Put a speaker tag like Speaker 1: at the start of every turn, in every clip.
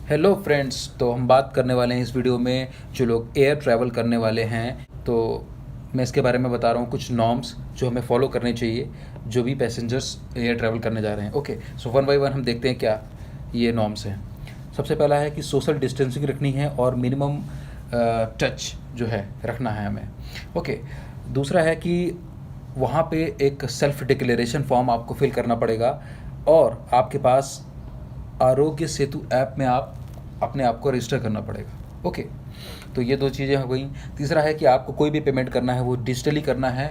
Speaker 1: Hello friends, तो हम बात करने वाले हैं इस वीडियो में जो लोग एयर ट्रैवल करने वाले हैं। तो मैं इसके बारे में बता रहा हूँ कुछ नॉर्म्स जो हमें फॉलो करने चाहिए जो भी पैसेंजर्स एयर ट्रैवल करने जा रहे हैं। Okay, so one by one हम देखते हैं क्या ये नॉर्म्स हैं। सबसे पहला है कि सोशल डिस्टेंसिंग रखनी है और मिनिमम टच जो है रखना है हमें। ओके, दूसरा है कि वहाँ पे एक सेल्फ डिक्लेरेशन फॉर्म आपको फिल करना पड़ेगा और आपके पास आरोग्य सेतु ऐप में आप अपने आप को रजिस्टर करना पड़ेगा। ओके, तो ये दो चीज़ें हो गई। तीसरा है कि आपको कोई भी पेमेंट करना है वो डिजिटली करना है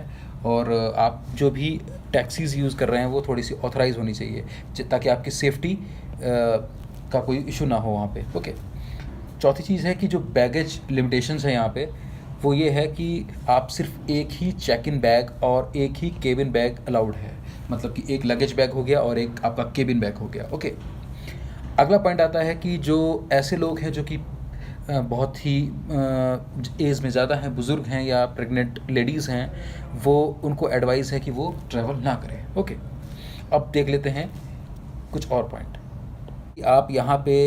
Speaker 1: और आप जो भी टैक्सीज़ यूज़ कर रहे हैं वो थोड़ी सी ऑथराइज़ होनी चाहिए ताकि आपकी सेफ्टी का कोई इशू ना हो वहाँ पे। ओके, चौथी चीज़ है कि जो बैगेज लिमिटेशंस हैं यहाँ पे वो ये है कि आप सिर्फ एक ही चेक इन बैग और एक ही केबिन बैग अलाउड है, मतलब कि एक लगेज बैग हो गया और एक आपका केबिन बैग हो गया। ओके, अगला पॉइंट आता है कि जो ऐसे लोग हैं जो कि बहुत ही एज में ज़्यादा हैं, बुज़ुर्ग हैं या प्रेग्नेंट लेडीज़ हैं, वो उनको एडवाइस है कि वो ट्रैवल ना करें। ओके, अब देख लेते हैं कुछ और पॉइंट। आप यहाँ पे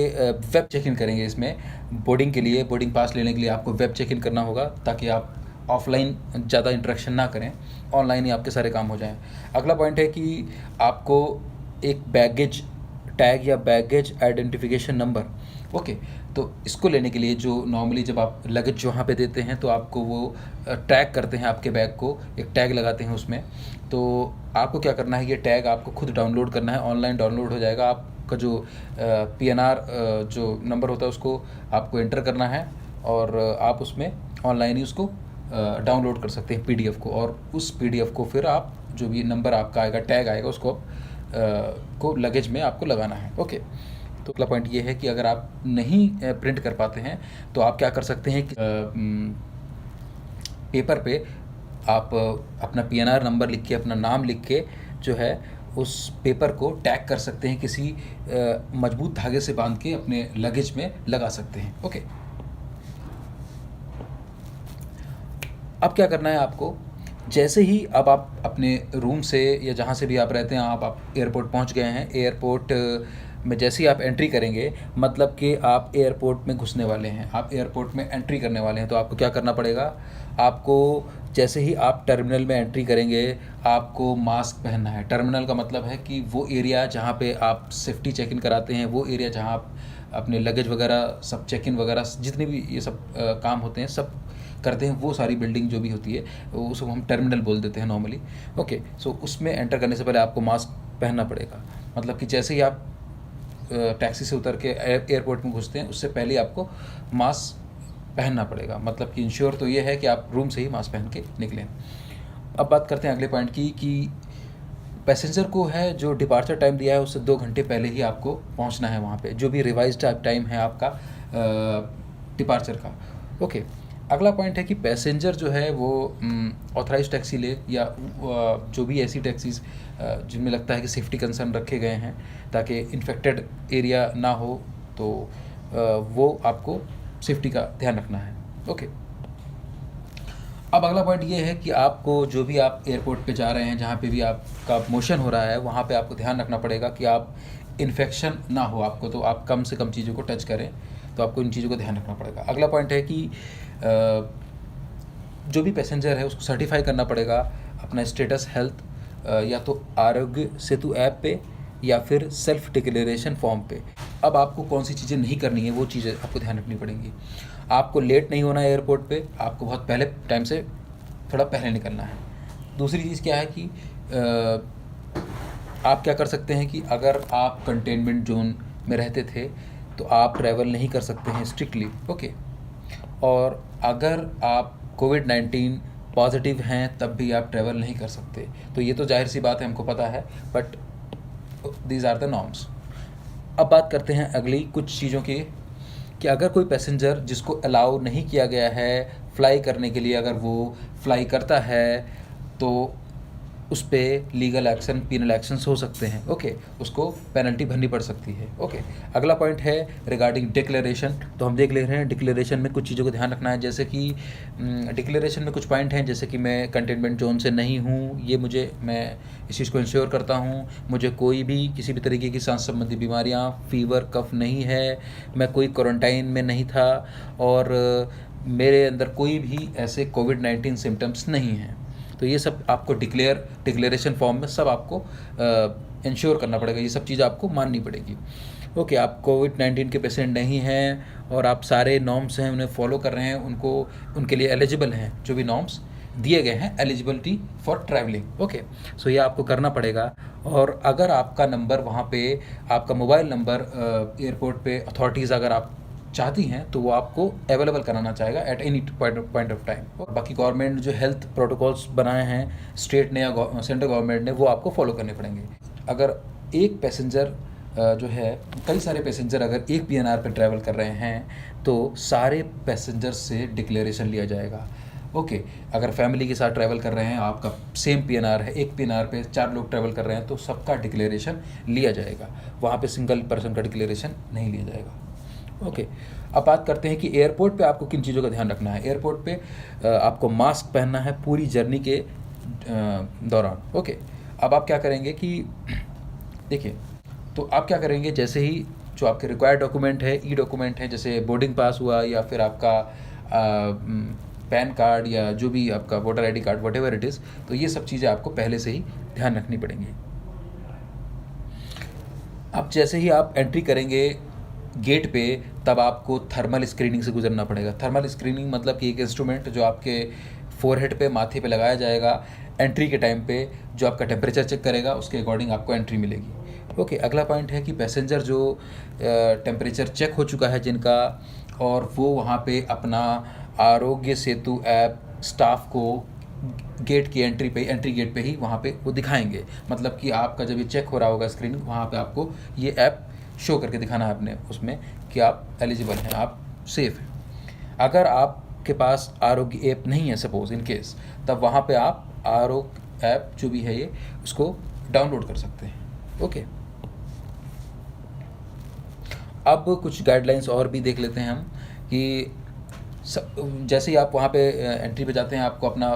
Speaker 1: वेब चेक इन करेंगे। इसमें बोर्डिंग के लिए, बोर्डिंग पास लेने के लिए आपको वेब चेक इन करना होगा ताकि आप ऑफलाइन ज़्यादा इंटरेक्शन ना करें, ऑनलाइन ही आपके सारे काम हो जाएं। अगला पॉइंट है कि आपको एक बैगेज टैग या बैगेज आइडेंटिफिकेशन नंबर, ओके, तो इसको लेने के लिए जो नॉर्मली जब आप लगेज जो वहाँ पे देते हैं तो आपको वो टैग करते हैं, आपके बैग को एक टैग लगाते हैं उसमें। तो आपको क्या करना है, ये टैग आपको खुद डाउनलोड करना है, ऑनलाइन डाउनलोड हो जाएगा। आपका जो PNR जो नंबर होता है उसको आपको एंटर करना है और आप उसमें ऑनलाइन ही उसको डाउनलोड कर सकते हैं PDF को, और उस PDF को फिर आप जो भी नंबर आपका आएगा, टैग आएगा, उसको को लगेज में आपको लगाना है। ओके, तो अगला पॉइंट ये है कि अगर आप नहीं प्रिंट कर पाते हैं तो आप क्या कर सकते हैं कि पेपर पे आप अपना PNR नंबर लिख के, अपना नाम लिख के जो है उस पेपर को टैग कर सकते हैं, किसी मजबूत धागे से बांध के अपने लगेज में लगा सकते हैं। ओके, अब क्या करना है आपको, जैसे ही अब आप अपने रूम से या जहाँ से भी आप रहते हैं, आप एयरपोर्ट पहुँच गए हैं। एयरपोर्ट में जैसे ही आप एंट्री करेंगे, मतलब कि आप एयरपोर्ट में घुसने वाले हैं, आप एयरपोर्ट में एंट्री करने वाले हैं, तो आपको क्या करना पड़ेगा, आपको जैसे ही आप टर्मिनल में एंट्री करेंगे आपको मास्क पहनना है। टर्मिनल का मतलब है कि वो एरिया जहाँ पे आप सेफ्टी चेक इन कराते हैं, वो एरिया जहाँ आप अपने लगेज वगैरह सब चेक इन वगैरह जितने भी ये सब काम होते हैं सब करते हैं, वो सारी बिल्डिंग जो भी होती है उसको हम टर्मिनल बोल देते हैं नॉर्मली। ओके, सो उसमें एंटर करने से पहले आपको मास्क पहनना पड़ेगा। मतलब कि जैसे ही आप टैक्सी से उतर के एयरपोर्ट में घुसते हैं उससे पहले आपको मास्क पहनना पड़ेगा। मतलब कि इंश्योर तो ये है कि आप रूम से ही मास्क पहन के निकलें। अब बात करते हैं अगले पॉइंट की कि पैसेंजर को है जो डिपार्चर टाइम दिया है उससे 2 घंटे पहले ही आपको पहुंचना है वहाँ पे, जो भी रिवाइज्ड टाइम है आपका डिपार्चर का। ओके, अगला पॉइंट है कि पैसेंजर जो है वो ऑथराइज टैक्सी ले या जो भी ऐसी टैक्सीज़ जिनमें लगता है कि सेफ्टी कंसर्न रखे गए हैं ताकि इन्फेक्टेड एरिया ना हो, तो वो आपको सेफ्टी का ध्यान रखना है। ओके, अब अगला पॉइंट ये है कि आपको जो भी आप एयरपोर्ट पे जा रहे हैं, जहाँ पे भी आपका मोशन हो रहा है, वहाँ पे आपको ध्यान रखना पड़ेगा कि आप इन्फेक्शन ना हो आपको, तो आप कम से कम चीज़ों को टच करें। तो आपको इन चीज़ों को ध्यान रखना पड़ेगा। अगला पॉइंट है कि जो भी पैसेंजर है उसको सर्टिफाई करना पड़ेगा अपना स्टेटस हेल्थ, या तो आरोग्य सेतु ऐप पे या फिर सेल्फ डिक्लेरेशन फॉर्म पे। अब आपको कौन सी चीज़ें नहीं करनी है वो चीज़ें आपको ध्यान रखनी पड़ेंगी। आपको लेट नहीं होना है एयरपोर्ट पे, आपको बहुत पहले टाइम से थोड़ा पहले निकलना है। दूसरी चीज़ क्या है कि आप क्या कर सकते हैं कि अगर आप कंटेनमेंट जोन में रहते थे तो आप ट्रैवल नहीं कर सकते हैं स्ट्रिक्टली। ओके, और अगर आप कोविड-19 पॉजिटिव हैं तब भी आप ट्रैवल नहीं कर सकते। तो ये तो जाहिर सी बात है, हमको पता है, but these are the norms. अब बात करते हैं अगली कुछ चीज़ों की कि अगर कोई पैसेंजर जिसको अलाउ नहीं किया गया है फ़्लाई करने के लिए, अगर वो फ़्लाई करता है तो उस पर लीगल एक्शन, पीनल एक्शंस हो सकते हैं। ओके, उसको पेनल्टी भरनी पड़ सकती है। ओके, अगला पॉइंट है रिगार्डिंग डिक्लेरेशन। तो हम देख ले रहे हैं डिक्लेरेशन में कुछ चीज़ों को ध्यान रखना है, जैसे कि डिक्लेरेशन में कुछ पॉइंट हैं, जैसे कि मैं कंटेनमेंट जोन से नहीं हूँ, ये मैं इस चीज़ को इंश्योर करता हूँ, मुझे कोई भी किसी भी तरीके की सांस संबंधी बीमारियाँ, फीवर, कफ नहीं है, मैं कोई क्वारंटाइन में नहीं था, और मेरे अंदर कोई भी ऐसे कोविड-19 सिम्टम्स नहीं हैं। तो ये सब आपको डिक्लेरेशन फॉर्म में सब आपको इंश्योर करना पड़ेगा, ये सब चीज़ आपको माननी पड़ेगी। ओके, आप कोविड-19 के पेशेंट नहीं हैं और आप सारे नॉर्म्स हैं उन्हें फॉलो कर रहे हैं, उनके लिए एलिजिबल हैं, जो भी नॉर्म्स दिए गए हैं एलिजिबिलिटी फॉर ट्रैवलिंग। ओके, सो ये आपको करना पड़ेगा। और अगर आपका नंबर वहाँ पे, आपका मोबाइल नंबर एयरपोर्ट पे अथॉरिटीज़ अगर आप चाहती हैं तो वो आपको अवेलेबल कराना चाहेगा at any point of time. और बाकी गवर्नमेंट जो हेल्थ प्रोटोकॉल्स बनाए हैं स्टेट ने या सेंट्रल गवर्नमेंट ने, वो आपको फॉलो करने पड़ेंगे। अगर एक पैसेंजर जो है, कई सारे पैसेंजर अगर एक PNR पे ट्रैवल कर रहे हैं तो सारे पैसेंजर से डिक्लेरेशन लिया जाएगा। ओके, अगर फैमिली के साथ ट्रैवल कर रहे हैं, आपका सेम PNR है, एक PNR पे 4 लोग ट्रैवल कर रहे हैं, तो सबका डिक्लेरेशन लिया जाएगा, वहाँ पे सिंगल पर्सन का डिक्लेरेशन नहीं लिया जाएगा। ओके, अब बात करते हैं कि एयरपोर्ट पे आपको किन चीज़ों का ध्यान रखना है। एयरपोर्ट पे आपको मास्क पहनना है पूरी जर्नी के दौरान। ओके, अब आप क्या करेंगे कि देखिए, तो आप क्या करेंगे, जैसे ही जो आपके रिक्वायर्ड डॉक्यूमेंट है, डॉक्यूमेंट है, जैसे बोर्डिंग पास हुआ या फिर आपका पैन कार्ड या जो भी आपका voter ID card, what ever it is, तो ये सब चीज़ें आपको पहले से ही ध्यान रखनी पड़ेंगी। अब जैसे ही आप एंट्री करेंगे गेट पे, तब आपको थर्मल स्क्रीनिंग से गुजरना पड़ेगा। थर्मल स्क्रीनिंग मतलब कि एक इंस्ट्रूमेंट जो आपके फोरहेड पे, माथे पे लगाया जाएगा एंट्री के टाइम पे, जो आपका टेम्परेचर चेक करेगा, उसके अकॉर्डिंग आपको एंट्री मिलेगी। ओके, अगला पॉइंट है कि पैसेंजर जो टेम्परेचर चेक हो चुका है जिनका, और वो वहाँ पे अपना आरोग्य सेतु ऐप स्टाफ को गेट की एंट्री गेट पे ही वहाँ पे वो दिखाएंगे। मतलब कि आपका जब ये चेक हो रहा होगा स्क्रीनिंग, वहाँ पे आपको ये ऐप शो करके दिखाना है अपने उसमें कि आप एलिजिबल हैं, आप सेफ़ हैं। अगर आपके पास आरोग्य ऐप नहीं है सपोज़ इन केस, तब वहाँ पे आप आरोग्य ऐप जो भी है ये, उसको डाउनलोड कर सकते हैं। ओके, अब कुछ गाइडलाइंस और भी देख लेते हैं हम कि जैसे ही आप वहाँ पे एंट्री पे जाते हैं, आपको अपना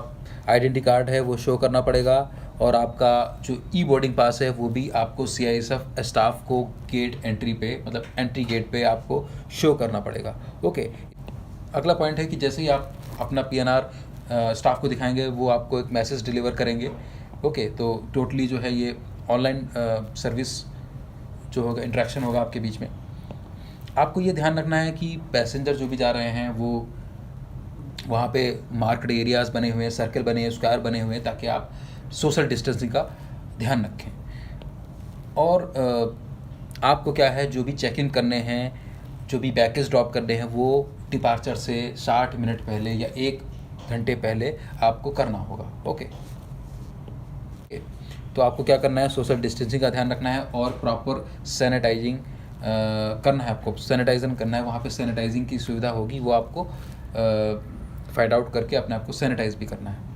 Speaker 1: आइडेंटिटी कार्ड है वो शो करना पड़ेगा, और आपका जो बोर्डिंग पास है वो भी आपको CISF स्टाफ को गेट एंट्री पे, मतलब एंट्री गेट पे आपको शो करना पड़ेगा। ओके, अगला पॉइंट है कि जैसे ही आप अपना PNR स्टाफ को दिखाएंगे, वो आपको एक मैसेज डिलीवर करेंगे। ओके, तो टोटली जो है ये ऑनलाइन सर्विस जो होगा, इंटरेक्शन होगा आपके बीच में। आपको ये ध्यान रखना है कि पैसेंजर जो भी जा रहे हैं वो वहाँ पे मार्क्ड एरियाज़ बने हुए हैं, सर्कल बने हैं, स्क्वायर बने हुए हैं, ताकि आप सोशल डिस्टेंसिंग का ध्यान रखें। और आपको क्या है, जो भी चेक इन करने हैं, जो भी बैगेज ड्रॉप करने हैं, वो डिपार्चर से 60 मिनट पहले या 1 घंटे पहले आपको करना होगा। ओके, तो आपको क्या करना है, सोशल डिस्टेंसिंग का ध्यान रखना है और प्रॉपर सैनिटाइजिंग करना है, आपको सैनिटाइजन करना है। वहाँ पे सैनिटाइजिंग की सुविधा होगी, वो आपको फाइंड आउट करके अपने आप को सैनिटाइज भी करना है।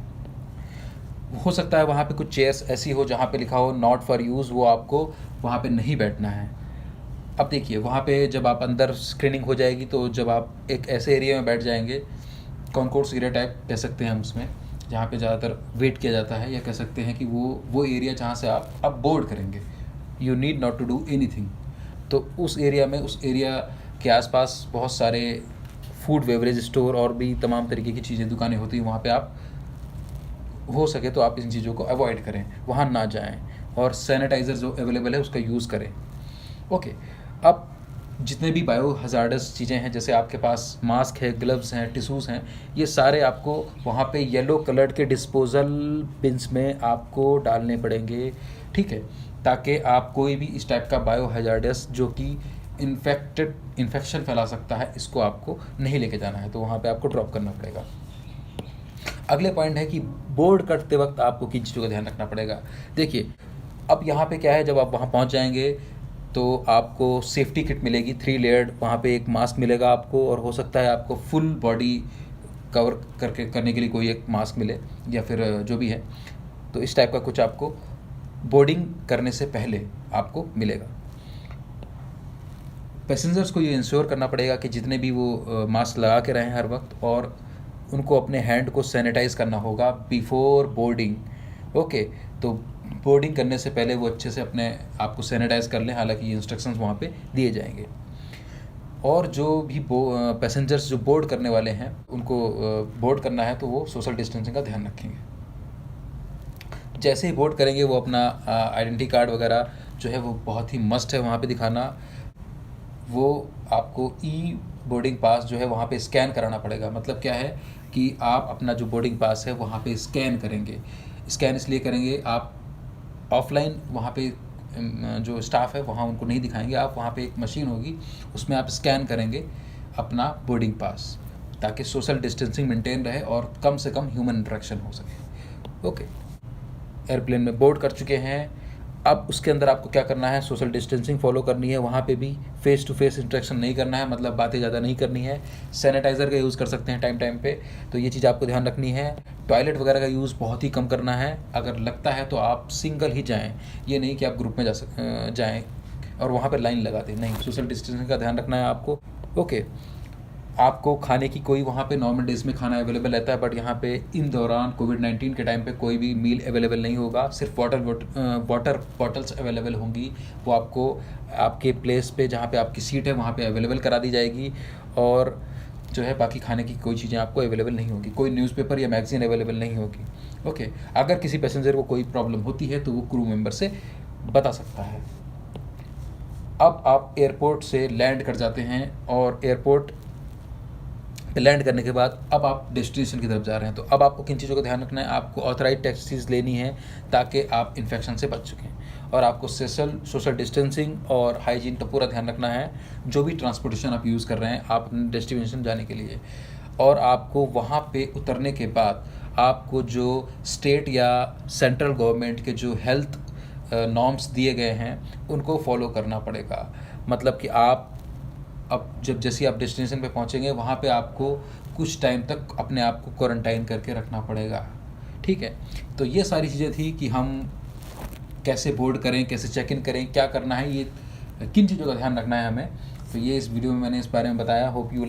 Speaker 1: हो सकता है वहाँ पे कुछ चेयर्स ऐसी हो जहाँ पे लिखा हो नॉट फॉर यूज़, वो आपको वहाँ पे नहीं बैठना है। अब देखिए, वहाँ पे जब आप अंदर स्क्रीनिंग हो जाएगी, तो जब आप एक ऐसे एरिया में बैठ जाएंगे, कॉन्कोर्स एरिया टाइप कह सकते हैं हम उसमें, जहाँ पे ज़्यादातर वेट किया जाता है, या कह सकते हैं कि वो एरिया जहाँ से आप बोर्ड करेंगे, you need not to do anything. तो उस एरिया के आसपास बहुत सारे फूड बेवरेज स्टोर और भी तमाम तरीके की चीज़ें, दुकानें होती हैं, वहाँ पे आप हो सके तो आप इन चीज़ों को अवॉइड करें, वहाँ ना जाएं, और सैनिटाइज़र जो अवेलेबल है उसका यूज़ करें। ओके, अब जितने भी बायो हज़ार्डस चीज़ें हैं, जैसे आपके पास मास्क है, ग्लव्स हैं, टिश्यूज़ हैं, ये सारे आपको वहाँ पे येलो कलर के डिस्पोजल बिन्स में आपको डालने पड़ेंगे, ठीक है, ताकि आप कोई भी इस टाइप का बायो हज़ार्डस जो कि इन्फेक्शन फैला सकता है, इसको आपको नहीं लेके जाना है, तो वहाँ पे आपको ड्रॉप करना पड़ेगा। अगले पॉइंट है कि बोर्ड करते वक्त आपको किन चीज़ों का ध्यान रखना पड़ेगा। देखिए, अब यहाँ पे क्या है, जब आप वहाँ पहुँच जाएंगे तो आपको सेफ्टी किट मिलेगी 3 लेयर्ड, वहाँ पे एक मास्क मिलेगा आपको, और हो सकता है आपको फुल बॉडी कवर करने के लिए कोई एक मास्क मिले, या फिर जो भी है। तो इस टाइप का कुछ आपको बोर्डिंग करने से पहले आपको मिलेगा। पैसेंजर्स को ये इंश्योर करना पड़ेगा कि जितने भी वो मास्क लगा के रहें हर वक्त, और उनको अपने हैंड को सैनिटाइज़ करना होगा बिफोर बोर्डिंग। ओके, तो बोर्डिंग करने से पहले वो अच्छे से अपने आप को सैनिटाइज़ कर लें, हालांकि ये इंस्ट्रक्शंस वहाँ पे दिए जाएंगे। और जो भी पैसेंजर्स जो बोर्ड करने वाले हैं उनको बोर्ड करना है तो वो सोशल डिस्टेंसिंग का ध्यान रखेंगे। जैसे ही बोर्ड करेंगे वो अपना आइडेंटिटी कार्ड वगैरह जो है वो बहुत ही मस्ट है वहाँ पे दिखाना। वो आपको ई बोर्डिंग पास जो है वहाँ पे स्कैन कराना पड़ेगा। मतलब क्या है कि आप अपना जो बोर्डिंग पास है वहाँ पे स्कैन करेंगे। स्कैन इसलिए करेंगे, आप ऑफलाइन वहाँ पे जो स्टाफ है वहाँ उनको नहीं दिखाएंगे, आप वहाँ पे एक मशीन होगी उसमें आप स्कैन करेंगे अपना बोर्डिंग पास, ताकि सोशल डिस्टेंसिंग मेंटेन रहे और कम से कम ह्यूमन इंटरेक्शन हो सके। ओके, एयरप्लेन में बोर्ड कर चुके हैं। अब उसके अंदर आपको क्या करना है, सोशल डिस्टेंसिंग फॉलो करनी है। वहाँ पे भी फेस टू फेस इंटरेक्शन नहीं करना है, मतलब बातें ज़्यादा नहीं करनी है। सैनिटाइज़र का यूज़ कर सकते हैं टाइम टाइम पे, तो ये चीज़ आपको ध्यान रखनी है। टॉयलेट वगैरह का यूज़ बहुत ही कम करना है। अगर लगता है तो आप सिंगल ही जाएँ, ये नहीं कि आप ग्रुप में जाएँ और वहाँ पर लाइन लगा दें, नहीं। सोशल डिस्टेंसिंग का ध्यान रखना है आपको। ओके, आपको खाने की कोई वहाँ पे नॉर्मल डेज़ में खाना अवेलेबल रहता है, बट यहाँ पे इन दौरान कोविड-19 के टाइम पे कोई भी मील अवेलेबल नहीं होगा। सिर्फ वाटर बॉटल्स अवेलेबल होंगी, वो आपको आपके प्लेस पे जहाँ पे आपकी सीट है वहाँ पे अवेलेबल करा दी जाएगी। और जो है बाकी खाने की कोई चीज़ें आपको अवेलेबल नहीं होगी, कोई न्यूज़पेपर या मैगज़ीन अवेलेबल नहीं होगी। ओके, अगर किसी पैसेंजर को कोई प्रॉब्लम होती है तो वो क्रू मेंबर से बता सकता है। अब आप एयरपोर्ट से लैंड कर जाते हैं, और एयरपोर्ट लैंड करने के बाद अब आप डेस्टिनेशन की तरफ जा रहे हैं। तो अब आपको किन चीज़ों का ध्यान रखना है, आपको ऑथराइज टैक्सीज लेनी है ताकि आप इन्फेक्शन से बच सकें, और आपको सोशल डिस्टेंसिंग और हाइजीन का पूरा ध्यान रखना है जो भी ट्रांसपोर्टेशन आप यूज़ कर रहे हैं आप अपने डेस्टिनेशन जाने के लिए। और आपको वहाँ पे उतरने के बाद आपको जो स्टेट या सेंट्रल गवर्नमेंट के जो हेल्थ नॉर्म्स दिए गए हैं उनको फॉलो करना पड़ेगा। मतलब कि आप अब जैसे आप डेस्टिनेशन पे पहुंचेंगे वहाँ पे आपको कुछ टाइम तक अपने आप को क्वारंटाइन करके रखना पड़ेगा, ठीक है। तो ये सारी चीज़ें थी कि हम कैसे बोर्ड करें, कैसे चेक इन करें, क्या करना है, ये किन चीज़ों का ध्यान रखना है हमें। तो ये इस वीडियो में मैंने इस बारे में बताया। Hope you